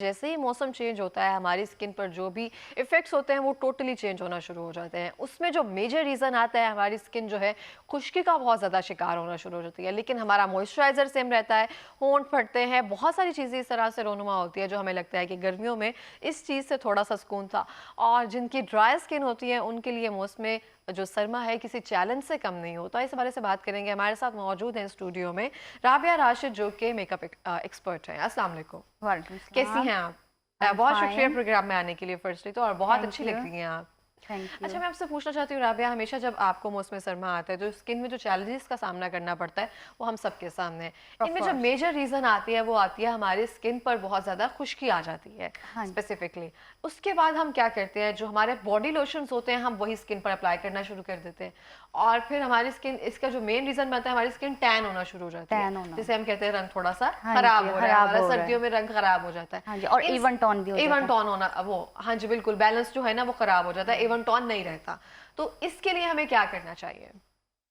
जैसे ही मौसम चेंज होता है हमारी स्किन पर जो भी इफ़ेक्ट्स होते हैं वो टोटली चेंज होना शुरू हो जाते हैं। उसमें जो मेजर रीज़न आता है हमारी स्किन जो है खुश्की का बहुत ज़्यादा शिकार होना शुरू हो जाती है, लेकिन हमारा मॉइस्चराइज़र सेम रहता है, होंठ फटते हैं, बहुत सारी चीज़ें इस तरह से रोनुमा होती है जो हमें लगता है कि गर्मियों में इस चीज़ से थोड़ा सा सुकून था। और जिनकी ड्राई स्किन होती है उनके लिए मौसम जो सरमा है किसी चैलेंज से कम नहीं होता। इस बारे से बात करेंगे, हमारे साथ मौजूद हैं स्टूडियो में राबिया राशिद जो कि मेकअप एक्सपर्ट हैं। अस्सलाम वालेकुम। वालेकुम कैसी सलाम। हैं आप? आई एम बहुत शुक्रिया फाइन। प्रोग्राम में आने के लिए फर्स्टली तो, और बहुत थैंक अच्छी यू। लग रही हैं आप। थैंक अच्छा, यू। मैं आपसे पूछना चाहती हूँ राबिया, हमेशा जब आपको मौसम सरमा आता है तो स्किन में जो चैलेंजेस का सामना करना पड़ता है वो हम सबके सामने है। ऑफ इनमें जो कोर्स। मेजर रीज़न आती है वो आती है हमारी स्किन पर बहुत ज़्यादा खुश्की आ जाती है हाँ जी। स्पेसिफिकली। उसके बाद हम क्या करते हैं, जो हमारे बॉडी लोशंस होते हैं हम वही स्किन पर अप्लाई करना शुरू कर देते हैं, और फिर हमारी स्किन, इसका जो मेन रीज़न बनता है हमारी स्किन टैन होना शुरू हो जाती है, टैन होना। जिसे हम कहते हैं रंग थोड़ा सा हाँ खराब जी, हो रहा है, खराब हमारा हो रहा सर्दियों है। में रंग खराब हो जाता है। हाँ जी, और इवन टोन भी हो जाता इवन है। टोन होना वो, हाँ जी बिल्कुल, बैलेंस जो है ना वो खराब हो जाता है, इवन टोन नहीं रहता। तो इसके लिए हमें क्या करना चाहिए?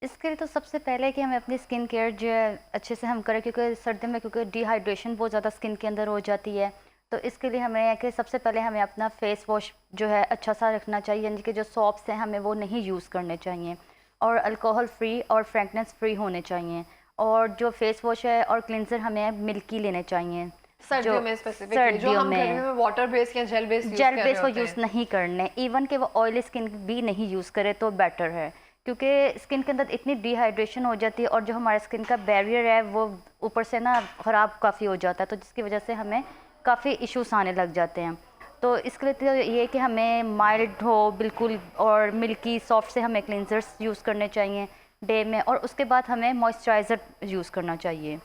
इसके लिए तो सबसे पहले कि हमें अपनी स्किन केयर जो है अच्छे से हम करें, क्योंकि सर्दी में क्योंकि डिहाइड्रेशन बहुत ज़्यादा स्किन के अंदर हो जाती है। तो इसके लिए हमें है कि सबसे पहले हमें अपना फेस वॉश जो है अच्छा सा रखना चाहिए, यानी कि जो सॉप्स हैं हमें वो नहीं यूज़ करने चाहिए, और अल्कोहल फ्री और फ्रेगनेंस फ्री होने चाहिए। और जो फेस वॉश है और क्लिनजर हमें मिल्की लेने चाहिए। जो सर्दियों में स्पेसिफिकली, जो सर्दियों हम गर्मियों में में वाटर बेस या जेल बेस यूज जेल कर रहे बेस वो होते यूज़ हैं। नहीं करने, इवन कि वो ऑयली स्किन भी नहीं यूज़ करे तो बेटर है, क्योंकि स्किन के अंदर इतनी डिहाइड्रेशन हो जाती है और जो हमारे स्किन का बैरियर है वो ऊपर से ना ख़राब काफ़ी हो जाता है, तो जिसकी वजह से हमें काफ़ी इश्यूज आने लग जाते हैं। तो इसके लिए तो ये कि हमें माइल्ड हो बिल्कुल और मिल्की सॉफ्ट से हमें क्लिनजर्स यूज़ करने चाहिए डे में, और उसके बाद हमें मॉइस्चराइज़र यूज़ करना चाहिए।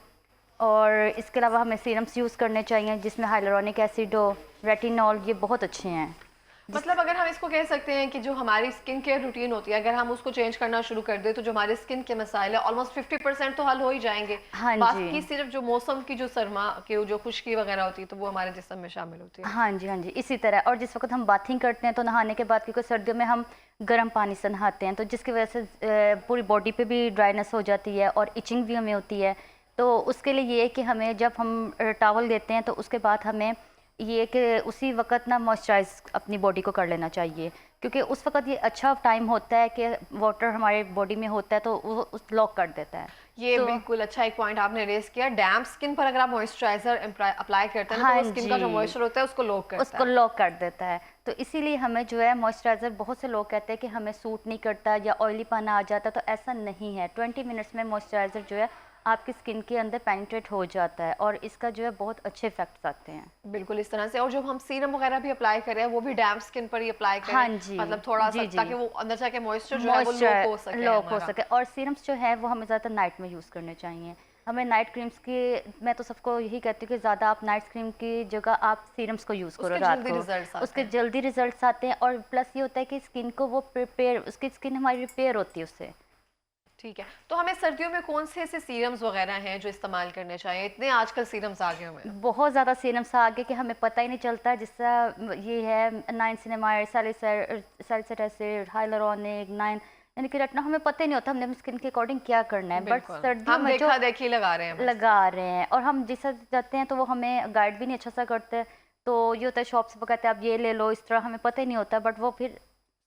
और इसके अलावा हमें सीरम्स यूज़ करने चाहिए जिसमें हाइलुरोनिक एसिड हो, रेटिनॉल, ये बहुत अच्छे हैं। जिस मतलब अगर हम इसको कह सकते हैं कि जो हमारी स्किन केयर रूटीन होती है अगर हम उसको चेंज करना शुरू कर दें तो जो हमारे स्किन के मसाइल है ऑलमोस्ट 50% तो हल हो ही जाएंगे। हाँ जी। बाकी सिर्फ जो मौसम की जो सरमा की जो खुश्की वगैरह होती है तो वो हमारे जिस्म में शामिल होती है। हाँ जी, हाँ जी, इसी तरह। और जिस वक्त हम बाथिंग करते हैं तो नहाने के बाद, क्योंकि सर्दियों में हम गर्म पानी से नहाते हैं, तो जिसकी वजह से पूरी बॉडी पे भी ड्राइनेस हो जाती है और इचिंग भी हमें होती है। तो उसके लिए ये है कि हमें जब हम टॉवल देते हैं तो उसके बाद हमें ये कि उसी वक्त ना मॉइस्चराइज अपनी बॉडी को कर लेना चाहिए, क्योंकि उस वक्त ये अच्छा टाइम होता है कि वाटर हमारे बॉडी में होता है तो वो उस लॉक कर देता है। ये तो बिल्कुल अच्छा एक पॉइंट आपने रेस किया। डैम्प स्किन पर अगर आप मॉइस्चराइजर अप्लाई करते हैं ना तो हाँ वो स्किन का जो जी, मॉइस्चर होता है उसको लॉक करता उसको है। लॉक कर देता है। तो इसीलिए हमें जो है मॉइस्चराइज़र, बहुत से लोग कहते हैं कि हमें सूट नहीं करता या ऑयलीपना आ जाता, तो ऐसा नहीं है। 20 मिनट्स में मॉइस्चराइज़र जो है आपकी स्किन के अंदर पेनिट्रेट हो जाता है और इसका जो है बहुत अच्छे इफेक्ट्स आते हैं। बिल्कुल इस तरह से। और जो हम सीरम वगैरह भी अप्लाई करें वो भी डैम्प स्किन पर ही अप्लाई हाँ करें, जी, मतलब थोड़ा सा, जी, जी। ताकि वो अंदर जाके मॉइस्चर जो है वो लॉक हो मॉइस्चर सके लॉक हो हमारा। सके, और सीरम्स जो है वो हमें ज़्यादातर नाइट में यूज़ करने चाहिए। हमें नाइट क्रीम्स की, मैं तो सबको यही कहती हूँ कि ज़्यादा आप नाइट क्रीम की जगह आप सीरम्स को यूज़ करो उसके रात जल्दी को। रिजल्ट्स आते उसके हैं। जल्दी रिजल्ट्स आते हैं, और प्लस ये होता है कि स्किन को वो प्रिपेयर, उसकी स्किन हमारी रिपेयर होती है उससे। ठीक है, तो हमें सर्दियों में कौन से ऐसे सीरम्स वगैरह हैं जो इस्तेमाल करने चाहिए? इतने आजकल सीरम्स आ गए हुए हैं। बहुत ज़्यादा सीरम्स आ गए कि हमें पता ही नहीं चलता, जिसका ये है नाइनसिनामाइड, सैलिसिलिक एसिड, हाइलुरोनिक, यानी कि रेटिनॉल, हमें पता ही नहीं होता हमने अपनी स्किन के अकॉर्डिंग क्या करना है। बट बिल्कुल, सर्दियों हम में जो देखा देखी लगा रहे हैं बस। लगा रहे हैं, और हम जिस साथ जाते हैं तो वो हमें गाइड भी नहीं अच्छा सा करते। तो ये होता है शॉप से कहते हैं आप ये ले लो, इस तरह हमें पता ही नहीं होता, बट वो फिर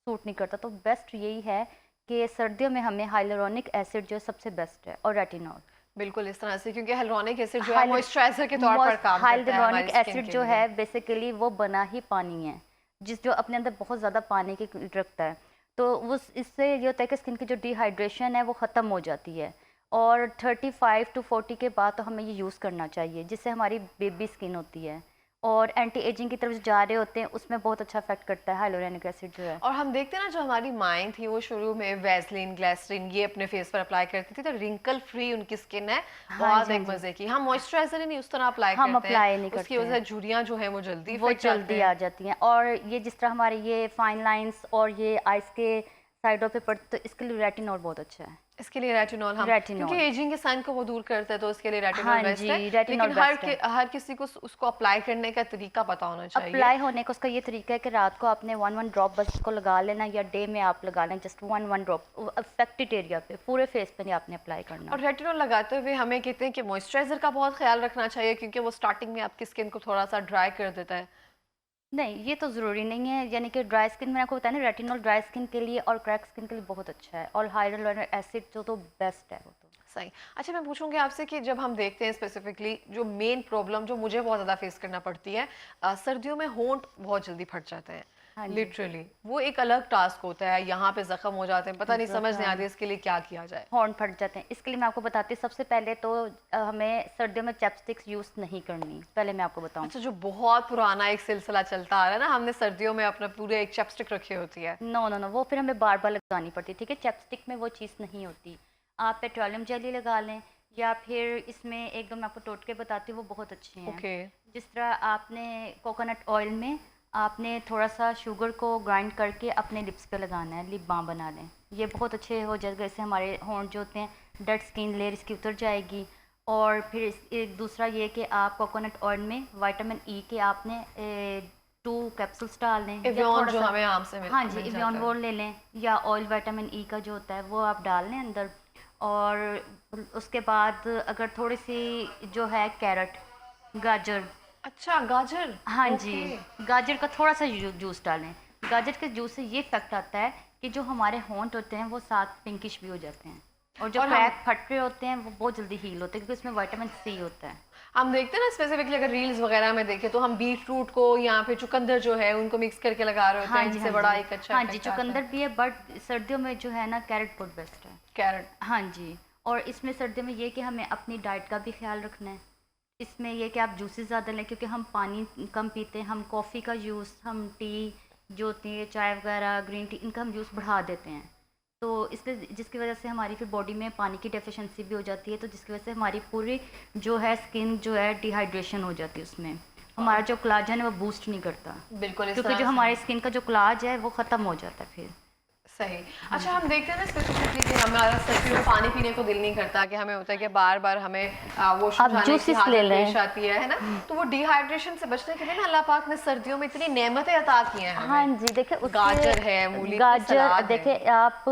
सूट नहीं करता। तो बेस्ट यही है कि सर्दियों में हमें हाइलुरोनिक एसिड जो सबसे बेस्ट है, और रेटिनॉल। बिल्कुल इस तरह से, क्योंकि हिलुरोनिक एसिड जो है मॉइस्चराइजर के तौर पर काम करता है हाइलुरोनिक हमारी स्किन एसिड के जो लिए। है बेसिकली वो बना ही पानी है, जो अपने अंदर बहुत ज़्यादा पानी की रखता है। तो उस इससे ये होता है कि स्किन की जो डिहाइड्रेशन है वो ख़त्म हो जाती है, और 35 to 40 के बाद तो हमें ये यूज़ करना चाहिए, जिससे हमारी बेबी स्किन होती है और एंटी एजिंग की तरफ जा रहे होते हैं, उसमें बहुत अच्छा इफेक्ट करता है हाइलुरोनिक एसिड जो है। और हम देखते हैं ना, जो हमारी माएँ थी वो शुरू में वैसलीन, ग्लिसरीन ये अपने फेस पर अप्लाई करती थी तो रिंकल फ्री उनकी स्किन है, हाँ बहुत जी, हाँ एक जी। मजे की। हम मॉइस्चराइजर ही नहीं उस तरह अप्लाई हम करते हैं, अप्लाई नहीं उसकी करते वजह हैं, से झुर्रियाँ जो है वो जल्दी वो इफेक्ट आते जल्दी हैं। आ जाती हैं। और ये जिस तरह हमारे ये फाइन लाइंस और ये आइस के साइडों पे पड़ते, तो इसके लिए रेटिनॉल बहुत अच्छा है। इसके लिए रेटिनॉल हम रेटिनॉल। क्योंकि एजिंग के साइन को वो दूर करता है तो उसके लिए रेटिनॉल हाँ बेस्ट जी, है। रेटिनॉल लेकिन बेस्ट है। हर किसी को उसको अप्लाई करने का तरीका पता होना चाहिए। अप्लाई होने का उसका ये तरीका है कि रात को आपने 1 ड्रॉप बस इसको लगा लेना, या डे में आप लगा लें जस्ट 1 ड्रॉप अफेक्टेड एरिया पे, पूरे फेस पे नहीं आपने अप्लाई करना। और रेटिनॉल लगाते हुए हमें कहते हैं कि मॉइस्चराइजर का बहुत ख्याल रखना चाहिए क्योंकि वो स्टार्टिंग में आपकी स्किन को थोड़ा सा ड्राई कर देता है। नहीं, ये तो ज़रूरी नहीं है, यानी कि ड्राई स्किन मैंने आपको बताया ना, रेटिनॉल ड्राई स्किन के लिए और क्रैक स्किन के लिए बहुत अच्छा है, और हाइलुरोनिक एसिड तो बेस्ट है वो तो। सही। अच्छा, मैं पूछूंगी आपसे कि जब हम देखते हैं स्पेसिफिकली जो मेन प्रॉब्लम जो मुझे बहुत ज़्यादा फेस करना पड़ती है, सर्दियों में होंठ बहुत जल्दी फट जाते हैं। हाँ जी। लिटरली वो एक अलग टास्क होता है, यहाँ पे जख्म हो जाते हैं, पता नहीं समझ नहीं आती इसके लिए क्या किया जाए। हॉर्न फट जाते हैं, इसके लिए मैं आपको बताती हूँ। सबसे पहले तो हमें सर्दियों में चैपस्टिक्स यूज़ नहीं करनी, पहले मैं आपको बताऊँ। अच्छा, जो बहुत पुराना एक सिलसिला चलता आ रहा है ना, हमने सर्दियों में अपना पूरे एक चैपस्टिक रखी होती है। नो नो नो, वो फिर हमें बार बार लगानी पड़ती है, ठीक है। चैपस्टिक में वो चीज़ नहीं होती। आप पेट्रोलियम जेली लगा लें, या फिर इसमें एक दो मैं आपको टोटके बताती हूँ, वो बहुत अच्छे हैं। ओके। जिस तरह आपने कोकोनट ऑयल में आपने थोड़ा सा शुगर को ग्राइंड करके अपने लिप्स पे लगाना है, लिप बाम बना लें, ये बहुत अच्छे हो जाएगा। इससे हमारे होंठ जो होते हैं, डेड स्किन लेयर इसकी उतर जाएगी। और फिर एक दूसरा ये कि आप कोकोनट ऑयल में विटामिन ई के आपने 2 कैप्सूल्स डाल लें, या एवियन थोड़ा जो सा, हमें आम से हाँ जी, मिल एवियन जाता है। वो ले लें, या ऑयल विटामिन ई का जो होता है वो आप डाल लें अंदर। और उसके बाद अगर थोड़ी सी जो है कैरेट, गाजर, अच्छा, गाजर। हाँ जी, ओके। गाजर का थोड़ा सा जूस डालें। गाजर के जूस से ये इफेक्ट आता है कि जो हमारे होंठ होते हैं वो साथ पिंकिश भी हो जाते हैं, और जो और क्रैक फट रहे होते हैं वो बहुत जल्दी हील होते हैं, क्योंकि उसमें विटामिन सी होता है। हम देखते हैं ना स्पेसिफिकली अगर रील्स वगैरह में देखें तो हम बीट रूट को या फिर चुकंदर जो है उनको मिक्स करके लगा रहे होते हाँ हैं, जी, इनसे हाँ बड़ा जी, एक अच्छा हाँ जी, इफेक्ट आता चुकंदर है। भी है, बट सर्दियों में जो है ना कैरेट बहुत बेस्ट है। कैरेट। हाँ जी, और इसमें सर्दियों में ये कि हमें अपनी डाइट का भी ख्याल रखना है। इसमें ये कि आप जूसेस ज़्यादा लें, क्योंकि हम पानी कम पीते हैं। हम कॉफ़ी का यूज़, हम टी जो होती है, चाय वगैरह, ग्रीन टी, इनका हम यूज़ बढ़ा देते हैं। तो इसलिए जिसकी वजह से हमारी फिर बॉडी में पानी की डेफिशिएंसी भी हो जाती है, तो जिसकी वजह से हमारी पूरी जो है स्किन जो है डिहाइड्रेशन हो जाती है। उसमें हमारा जो कोलाजन है वो बूस्ट नहीं करता, बिल्कुल इस क्योंकि तरह जो से। हमारी स्किन का जो कोलाज है वो ख़त्म हो जाता है फिर। सही। अच्छा, हम देखते हैं ना स्पेसिफिकली कि हमारा सर्दियों में पानी पीने को दिल नहीं करता, कि हमें होता है कि बार बार हमें वॉशरूम आप जाने की जूसेस ले हालत लें। पेश आती है ना। तो वो डिहाइड्रेशन से बचने के लिए ना अल्लाह पाक ने सर्दियों में इतनी नेमतें अता की हैं हाँ हमें। जी, देखिए उसके गाजर है, मूली की गाजर, सलाद है। देखिए आप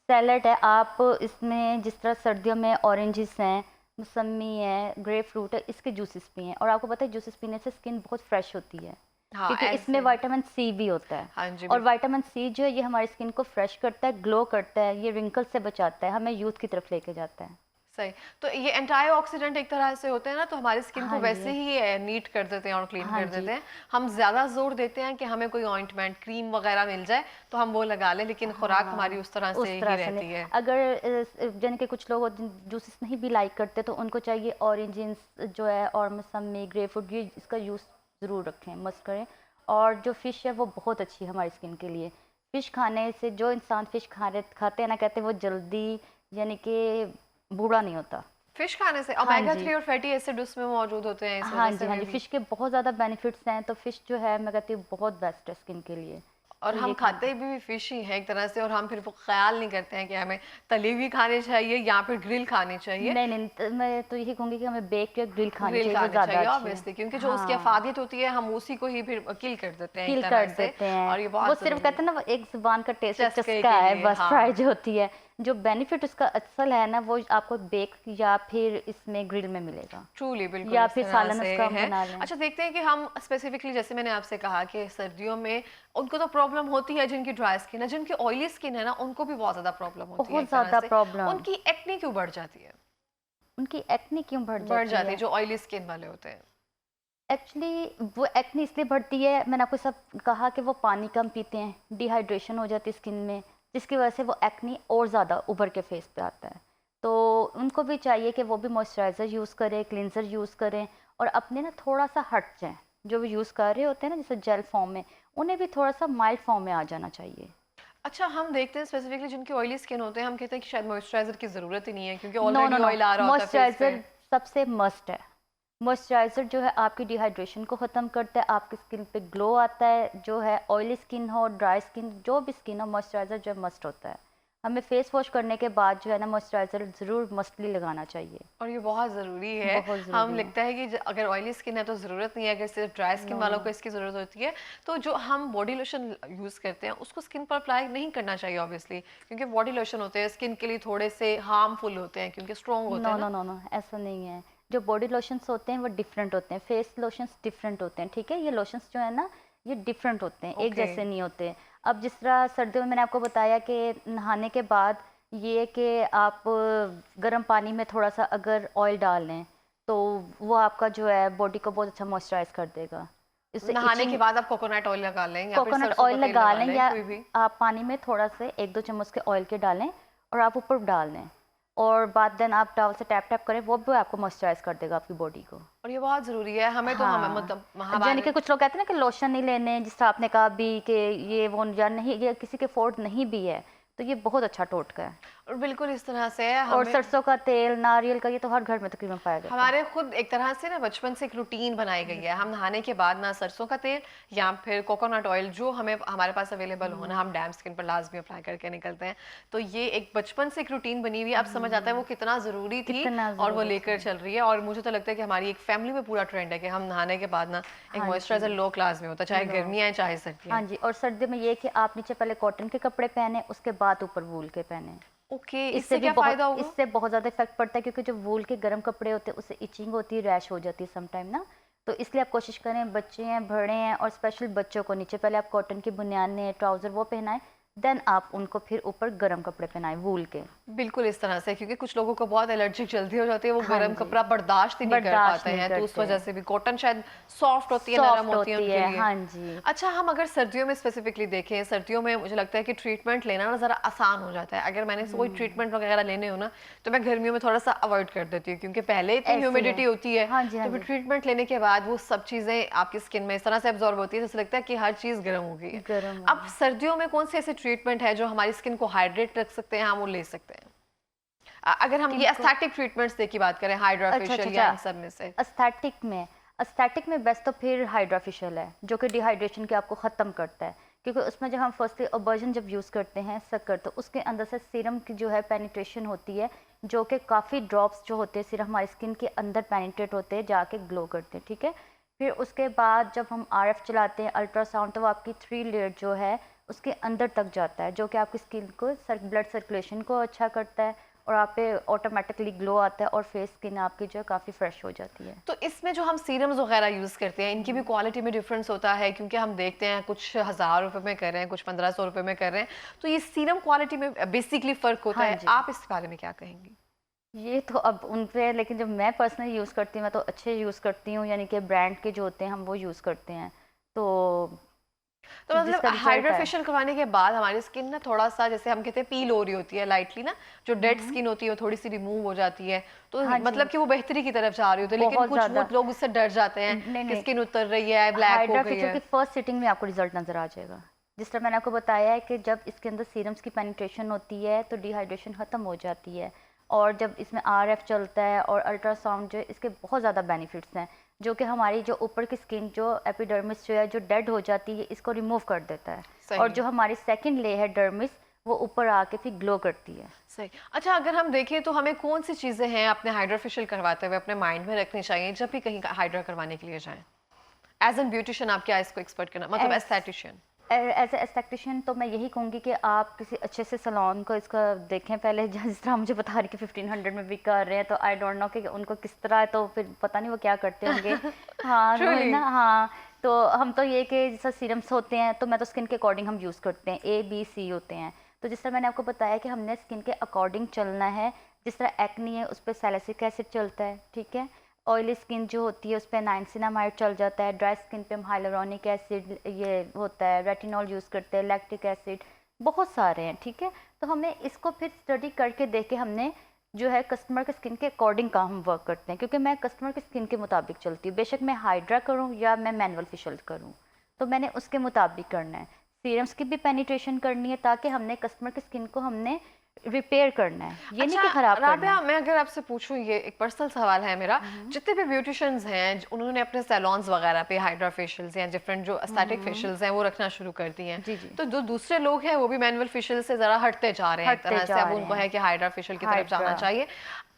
सैलड है, आप इसमें जिस तरह सर्दियों में ऑरेंजेस हैं, मौसमी है, ग्रेप फ्रूट है, इसके जूसेस पिएं। और आपको पता है जूसेस पीने से स्किन बहुत फ्रेश होती है, हाँ, क्योंकि इसमें ऐसे। विटामिन सी भी होता है। हाँ जी, और विटामिन सी जो है ये हमारी स्किन को फ्रेश करता है, ग्लो करता है, ये रिंकल से बचाता है, हमें यूथ की तरफ लेके जाता है। सही। तो ये एंटीऑक्सीडेंट एक तरह से होते हैं ना, तो हमारी स्किन को हाँ वैसे जी, ही नीट कर देते हैं और क्लीन हाँ कर जी, देते हैं। हम ज़्यादा जोर देते हैं कि हमें कोई ऑइंटमेंट, क्रीम वगैरह मिल जाए तो हम वो लगा लें, लेकिन खुराक हमारी हाँ, उस तरह उस से ही तरह से रहती नहीं। है। अगर यानी कि कुछ लोग जूसेस नहीं भी लाइक करते, तो उनको चाहिए ऑरेंज जो है और मौसमी, ग्रेप फ्रूट, ये इसका यूज़ ज़रूर रखें, मस्त करें। और जो फ़िश है वो बहुत अच्छी है हमारी स्किन के लिए। फ़िश खाने से, जो इंसान फ़िश खाते हैं ना, कहते हैं वो जल्दी यानी कि बूढ़ा नहीं होता। फिश खाने से हाँ ओमेगा जी, 3 और फैटी एसिड उसमें मौजूद होते हैं, इस हाँ वजह जी, से हाँ में जी, भी। फ़िश के बहुत ज़्यादा बेनिफिट्स हैं, तो फ़िश जो है मैं कहती हूँ बहुत बेस्ट है स्किन के लिए। और तो हम ये खाते भी फिश ही हैं एक तरह से, और हम फिर वो ख्याल नहीं करते हैं कि हमें तली हुई खानी चाहिए या फिर ग्रिल खानी चाहिए। नहीं नहीं, मैं तो यही कहूँगी कि हमें बेक या ग्रिल खानी ग्रिल चाहिए, वो खानी ज़्यादा चाहिए अच्छी है। ऑब्वियसली, क्योंकि जो उसकी हाँ, अफादियत होती है हम उसी को ही फिर किल कर देते हैं एक किल तरह कर से। देते हैं। और ये वो बहुत सिर्फ ज़रूरी कहते हैं ना, वो एक ज़ुबान का टेस्ट, चस्के चस्का के है लिए। बस, हाँ, फ्राई जो होती है। जो बेनिफिट उसका असल है ना, वो आपको बेक या फिर इसमें ग्रिल में मिलेगा, ट्रूली बिल्कुल या इस फिर तरह सालन से उसका हम है। बना लें। अच्छा, देखते हैं कि हम स्पेसिफिकली, जैसे मैंने आपसे कहा कि सर्दियों में उनको तो प्रॉब्लम होती है जिनकी ड्राई स्किन है, जिनकी ऑयली स्किन है ना उनको भी बहुत ज़्यादा प्रॉब्लम होती है बहुत एक तरह ज़्यादा से। प्रॉब्लम। उनकी एक्ने क्यों बढ़ जाती है? उनकी एक्ने क्यों बढ़ बढ़ जाती जाती है है? जो ऑयली स्किन वाले होते हैं। एक्चुअली वो एक्ने इसलिए बढ़ती है, मैंने आपको सब कहा कि वो पानी कम पीते हैं, डिहाइड्रेशन हो जाती है स्किन में, जिसकी वजह से वो एक्ने और ज़्यादा उभर के फेस पे आता है। तो उनको भी चाहिए कि वो भी मॉइस्चराइज़र यूज़ करें, क्लिनज़र यूज़ करें, और अपने ना थोड़ा सा हट जाएँ। जो भी यूज़ कर रहे होते हैं ना, जैसे जेल फॉर्म में, उन्हें भी थोड़ा सा माइल्ड फॉर्म में आ जाना चाहिए। अच्छा, हम देखते हैं स्पेसिफिकली जिनकी ऑयली स्किन होते हैं, हम कहते हैं कि शायद मॉइस्चराइजर की ज़रूरत ही नहीं है क्योंकि no no already no, oil आ रहा होता है फेस पे। मॉइस्चराइज़र सबसे मस्ट है। मॉइस्चराइज़र जो है आपकी डिहाइड्रेशन को ख़त्म करता है, आपकी स्किन पे ग्लो आता है। जो है ऑयली स्किन हो, ड्राई स्किन, जो भी स्किन हो, मॉइस्चराइज़र जो है मस्ट होता है। हमें फेस वॉश करने के बाद जो है ना मॉइस्चराइज़र ज़रूर मस्टली लगाना चाहिए। और ये बहुत ज़रूरी है। बहुत हम ज़रूरी है। लगता है कि अगर ऑयली स्किन है तो ज़रूरत नहीं है, अगर सिर्फ ड्राई स्किन नो, वालों नो। को इसकी ज़रूरत होती है, तो जो हम बॉडी लोशन यूज़ करते हैं उसको स्किन पर अप्लाई नहीं करना चाहिए ऑब्वियसली, क्योंकि बॉडी लोशन होते हैं स्किन के लिए थोड़े से हार्मफुल होते हैं क्योंकि स्ट्रॉन्ग होते नो, हैं नो, ना। नो, नो, ऐसा नहीं है। जो बॉडी लोशंस होते हैं वो डिफरेंट होते हैं, फेस लोशंस डिफरेंट होते हैं, ठीक है? ये लोशंस जो है ना ये डिफरेंट होते हैं, एक ओके। जैसे नहीं होते। अब जिस तरह सर्दियों में मैंने आपको बताया कि नहाने के बाद ये कि आप गर्म पानी में थोड़ा सा अगर ऑयल डाल लें तो वो आपका जो है बॉडी को बहुत अच्छा मॉइस्चराइज कर देगा। इससे नहाने के इचिंग बाद आप कोकोनट ऑयल लगा लें या फिर कोकोनट सरसों का ऑयल तेल लगा लगा लें लें, या कोई भी। आप पानी में थोड़ा से 1-2 चम्मच के ऑयल के डालें और आप ऊपर डाल लें और बाद देन आप टॉवल से टैप टैप करें, वो भी आपको मॉइस्चराइज कर देगा आपकी बॉडी को। और ये बहुत ज़रूरी है हमें, तो हमें हाँ, मतलब यानी कि हमारे कुछ लोग कहते हैं ना कि लोशन नहीं लेने, जिस तरह आपने कहा भी कि ये वो या नहीं, ये किसी के अफोर्ड नहीं भी है, तो ये बहुत अच्छा टोटका है। और बिल्कुल इस तरह से और हमें सरसों का तेल, नारियल का, ये तो हर घर में तकरीबन पाया जाता है। हमारे खुद एक तरह से ना बचपन से एक रूटीन बनाई गई है, हम नहाने के बाद ना सरसों का तेल या फिर कोकोनट ऑयल जो हमें हमारे पास अवेलेबल हो ना, हम डैम स्किन पर लाजमी अप्लाई करके निकलते हैं। तो ये एक बचपन से एक रूटीन बनी हुई है, अब समझ आता है वो कितना ज़रूरी थी कितना और वो ज़रूरी लेकर थी। चल रही है। और मुझे तो लगता है कि हमारी एक फैमिली में पूरा ट्रेंड है कि हम नहाने के बाद ना एक हाँ मॉइस्चराइजर जी। लो क्लास में होता है, चाहे लो। गर्मियाँ हैं चाहे सर्दियाँ। हाँ जी, और सर्दियों में ये कि आप नीचे पहले कॉटन के कपड़े पहने, उसके बाद ऊपर वूल के पहने। ओके, इससे इससे भी क्या फ़ायदा होगा? इससे बहुत ज़्यादा इफेक्ट पड़ता है, क्योंकि जो वूल के गर्म कपड़े होते हैं उससे इचिंग होती है, रैश हो जाती है सम टाइम ना। तो इसलिए आप कोशिश करें, बच्चे हैं, बड़े हैं, और स्पेशल बच्चों को नीचे पहले आप कॉटन की बुनियानें, ट्राउज़र वो पहनाएं, देन आप उनको फिर ऊपर गर्म कपड़े पहनाएं वूल के। बिल्कुल इस तरह से, क्योंकि कुछ लोगों को बहुत एलर्जी जल्दी हो जाती है, वो हाँ गर्म जी, कपड़ा बर्दाश्त ही नहीं कर बर्दाश्त पाते नहीं हैं, तो उस करते वजह हैं। से भी कॉटन शायद सॉफ्ट होती है, नरम सॉफ्ट होती है होती उनके है, लिए। हाँ जी। अच्छा, हम अगर सर्दियों में स्पेसिफिकली देखें, सर्दियों में मुझे लगता है कि ट्रीटमेंट लेना ना ज़रा आसान हो जाता है। अगर मैंने कोई ट्रीटमेंट वगैरह लेने हो ना, तो मैं गर्मियों में थोड़ा सा अवॉइड कर देती हूँ, क्योंकि पहले इतनी ऐसे ही ह्यूमिडिटी है। होती है, हाँ जी, हाँ तो फिर जी। ट्रीटमेंट लेने के बाद वो सब चीज़ें आपकी स्किन में इस तरह से एब्जॉर्ब होती है, जैसे लगता है कि हर चीज़ गर्म हो गई है। गरम हो अब गया। सर्दियों में कौन से ऐसे ट्रीटमेंट है जो हमारी स्किन को हाइड्रेट रख सकते हैं, हम वो ले सकते हैं? अगर हम ये स्किन को एस्थेटिक ट्रीटमेंट्स की बात करें, हाइड्रा अच्छा, अच्छा, फेशियल या इन अच्छा। सब में से। एस्थेटिक में बेस्ट तो फिर हाइड्रा फेशियल है, जो कि डिहाइड्रेशन के आपको ख़त्म करता है, क्योंकि उसमें जब हम फर्स्टली अबर्जन जब यूज़ करते हैं शक्कर, तो उसके अंदर से सीरम की जो है पेनिट्रेशन होती है, जो कि काफ़ी ड्रॉप्स जो होते हैं सीरम हमारी स्किन के अंदर पेनिट्रेट होते हैं, जाके ग्लो करते हैं, ठीक है। फिर उसके बाद जब हम आरएफ चलाते हैं, अल्ट्रासाउंड, तो वो आपकी 3 लेयर जो है उसके अंदर तक जाता है, जो कि आपकी स्किन को ब्लड सर्कुलेशन को अच्छा करता है, और आप पे ऑटोमेटिकली ग्लो आता है, और फेस स्किन आपकी जो है काफ़ी फ्रेश हो जाती है। तो इसमें जो हम सीरम्स वगैरह यूज़ करते हैं, इनकी भी क्वालिटी में डिफरेंस होता है, क्योंकि हम देखते हैं कुछ हज़ार रुपए में कर रहे हैं, कुछ 1500 रुपए में कर रहे हैं, तो ये सीरम क्वालिटी में बेसिकली फ़र्क होता हाँ है। जी। आप इस बारे में क्या कहेंगी? ये तो अब उन पे है, लेकिन जब मैं पर्सनली यूज़ करती हूँ, मैं तो अच्छे यूज़ करती हूँ, यानी कि ब्रांड के जो होते हैं हम वो यूज़ करते हैं। तो तो मतलब जिसका रिजल्ट हाइड्रा है। फेशियल करवाने के बाद हमारी स्किन ना थोड़ा सा, जैसे हम कहते हैं, पील हो रही होती है लाइटली ना, जो डेड स्किन होती है वो थोड़ी सी रिमूव हो जाती है, तो हाँ जी, मतलब कि वो बेहतरी की तरफ जा रही होती है, लेकिन बहुत कुछ ज़्यादा। बहुत लोग उससे डर जाते हैं नहीं, कि नहीं। स्किन उतर रही है, ब्लैक हो हाइड्रा गई फेशियल है। की फर्स्ट सिटिंग में आपको रिजल्ट नज़र आ जाएगा। जिस तरह मैंने आपको बताया है कि जब इसके अंदर सीरम्स की पेनिट्रेशन होती है तो डिहाइड्रेशन ख़त्म हो जाती है, और जब इसमें आरएफ चलता है और अल्ट्रासाउंड, जो है इसके बहुत ज़्यादा बेनिफिट्स हैं, जो कि हमारी जो ऊपर की स्किन जो एपिडर्मिस जो है जो डेड हो जाती है, इसको रिमूव कर देता है, सही। और जो हमारी सेकंड लेयर है डर्मिस, वो ऊपर आके फिर ग्लो करती है। सही। अच्छा, अगर हम देखें तो हमें कौन सी चीज़ें हैं अपने हाइड्रा फेशियल करवाते हुए अपने माइंड में रखनी चाहिए जब भी कहीं हाइड्रा करवाने के लिए जाएं? एज एन ब्यूटिशियन आप क्या इसको एक्सपर्ट करना, मतलब As- एस्थेटिशियन? एज एस्थेटिशियन तो मैं यही कहूँगी कि आप किसी अच्छे से सलोन को इसका देखें पहले, जिस तरह मुझे बता रही कि 1500 में भी कर रहे हैं, तो आई डोंट नो कि उनको किस तरह है, तो फिर पता नहीं वो क्या करते होंगे। हाँ, तो Truly? ना, हाँ, तो हम तो ये कि जैसा सीरम्स होते हैं, तो मैं तो स्किन के अकॉर्डिंग हम यूज़ करते हैं, A B C होते हैं, तो जिस तरह मैंने आपको बताया कि हमने स्किन के अकॉर्डिंग चलना है। जिस तरह एक्नी है उस पर सैलिसिलिक एसिड चलता है, ठीक है। ऑयली स्किन जो होती है उस पर नाइसिनामाइड चल जाता है। ड्राई स्किन पे हम हाइलुरोनिक एसिड ये होता है, रेटिनॉल यूज़ करते हैं, लैक्टिक एसिड, बहुत सारे हैं, ठीक है। तो हमें इसको फिर स्टडी करके देख के हमने जो है कस्टमर के स्किन के अकॉर्डिंग का हम वर्क करते हैं, क्योंकि मैं कस्टमर के स्किन के मुताबिक चलती हूँ, बेशक मैं हाइड्रा करूँ या मैं मैनुअल फेशियल करूँ, तो मैंने उसके मुताबिक करना है। सीरम्स की भी पेनिट्रेशन करनी है, ताकि हमने कस्टमर की स्किन को हमने रिपेयर करना है, ये नहीं कि खराब करना राबिया, है। मैं अगर आपसे पूछूं, ये एक पर्सनल सवाल है मेरा, जितने भी ब्यूटिशियंस हैं उन्होंने अपने सैलॉन्स वगैरह पे हाइड्रा फेशियल्स या डिफरेंट जो एस्थेटिक फेशियल्स हैं वो रखना शुरू कर दिए हैं, जी जी। तो जो दूसरे लोग हैं वो भी मैनुअल फेशियल से जरा हटते जा रहे हैं एक हटते तरह से, जा अब रहे उनको हैं। है कि हाइड्रा फेशियल की तरफ जाना हाइड्रा। चाहिए।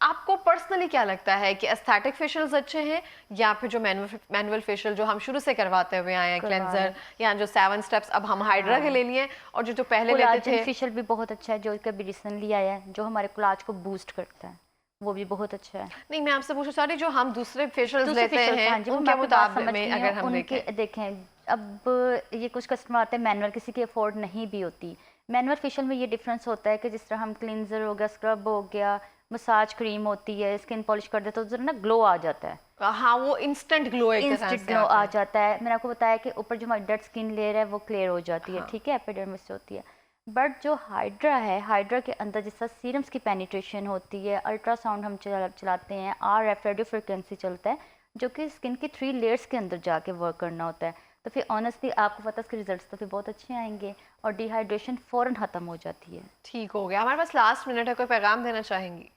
आपको पर्सनली क्या लगता है कि एस्थेटिक फेशियल्स अच्छे हैं या फिर जो मैनुअल फेशियल जो हम शुरू से करवाते हुए आए हैं, क्लेंजर या जो 7 स्टेप्स अब हम हाइड्रा के ले लिए, और जो जो पहले लेते कोलाजन थे? फेशियल भी बहुत अच्छा है जो कभी रिसेंटली आया है, जो हमारे कोलाज को बूस्ट करता है, वो भी बहुत अच्छा है। नहीं, मैं आपसे पूछना चाह रही, जो हम दूसरे फेशियल्स दूसरे लेते फेशियल, हैं हाँ जी, वो उनके मैं आपकी बात मुताबिक समझ में रही अगर हूँ, हम उनके देखें, देखें अब ये कुछ कस्टमर आते हैं मैनुअल, किसी की अफोर्ड नहीं भी होती। मैनुअल फेशियल में ये डिफरेंस होता है कि जिस तरह हम क्लिनजर हो गया, स्क्रब हो गया, मसाज क्रीम होती है, स्किन पॉलिश कर देते तो जरा ना ग्लो आ जाता है, हाँ वो इंस्टेंट ग्लो एक तरह इंस्टेंट से ग्लो आता आ है। जाता है। मैंने आपको बताया कि ऊपर जो हमारी डेड स्किन लेयर है वो क्लियर हो जाती है, हाँ। ठीक है, एपिडर्मिस से होती है। बट जो हाइड्रा है, हाइड्रा के अंदर जिस तरह सीरम्स की पेनिट्रेशन होती है, अल्ट्रासाउंड हम चलाते हैं, RF रेडियो फ्रिक्वेंसी चलता है, जो कि स्किन की 3 लेयर्स के अंदर जाके वर्क करना होता है, तो फिर ऑनेस्टली आपको पता है इसके रिजल्ट्स तो फिर बहुत अच्छे आएंगे और डिहाइड्रेशन फ़ौरन ख़त्म हो जाती है। ठीक हो गया, हमारे पास लास्ट मिनट है, कोई पैगाम देना चाहेंगी?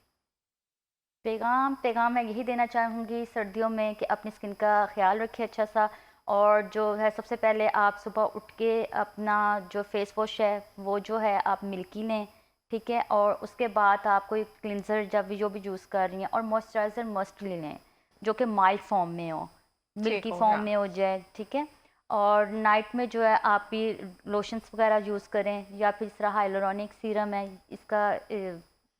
पैगाम मैं यही देना चाहूँगी सर्दियों में कि अपनी स्किन का ख्याल रखें अच्छा सा, और जो है सबसे पहले आप सुबह उठ के अपना जो फेस वॉश है वो जो है आप मिल्की लें, ठीक है, और उसके बाद आप कोई क्लिनजर जब भी जो भी यूज़ कर रही हैं, और मॉइस्चराइज़र मस्ट लें जो कि माइल्ड फॉर्म में हो, मिल्की हो फॉर्म गया। में हो जाए, ठीक है। और नाइट में जो है आप भी लोशंस वगैरह यूज़ करें, या फिर इस तरह हाइलोरॉनिक सीरम है इसका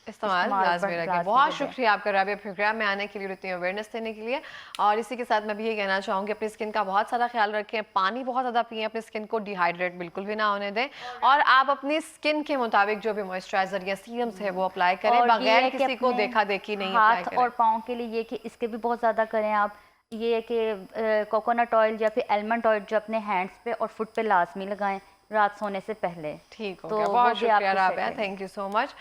इस्तेमाल लाजमी रखें। बहुत शुक्रिया आपका राबिया प्रोग्राम में आने के लिए और इतनी अवेयरनेस देने के लिए। और इसी के साथ मैं भी ये कहना चाहूँगी, अपनी स्किन का बहुत सारा ख्याल रखें, पानी बहुत ज़्यादा पिएं, अपनी स्किन को डिहाइड्रेट बिल्कुल भी ना होने दें, और आप अपनी स्किन के मुताबिक जो भी मॉइस्चराइजर या सीरम्स है वो अप्लाई करें, और ये बगैर है कि किसी को अपने देखा देखी नहीं अप्लाई हाथ करें। और पाँव के लिए ये कि इसके भी बहुत ज़्यादा करें आप, ये है कि कोकोनट ऑयल या फिर एलमंड ऑयल जो अपने हैंड्स पे और फुट पे लाजमी लगाएं रात सोने से पहले। ठीक हो तो गया, वो बहुत भी शुक्रिया आपको राबिया, सही थैंक यू सो मच।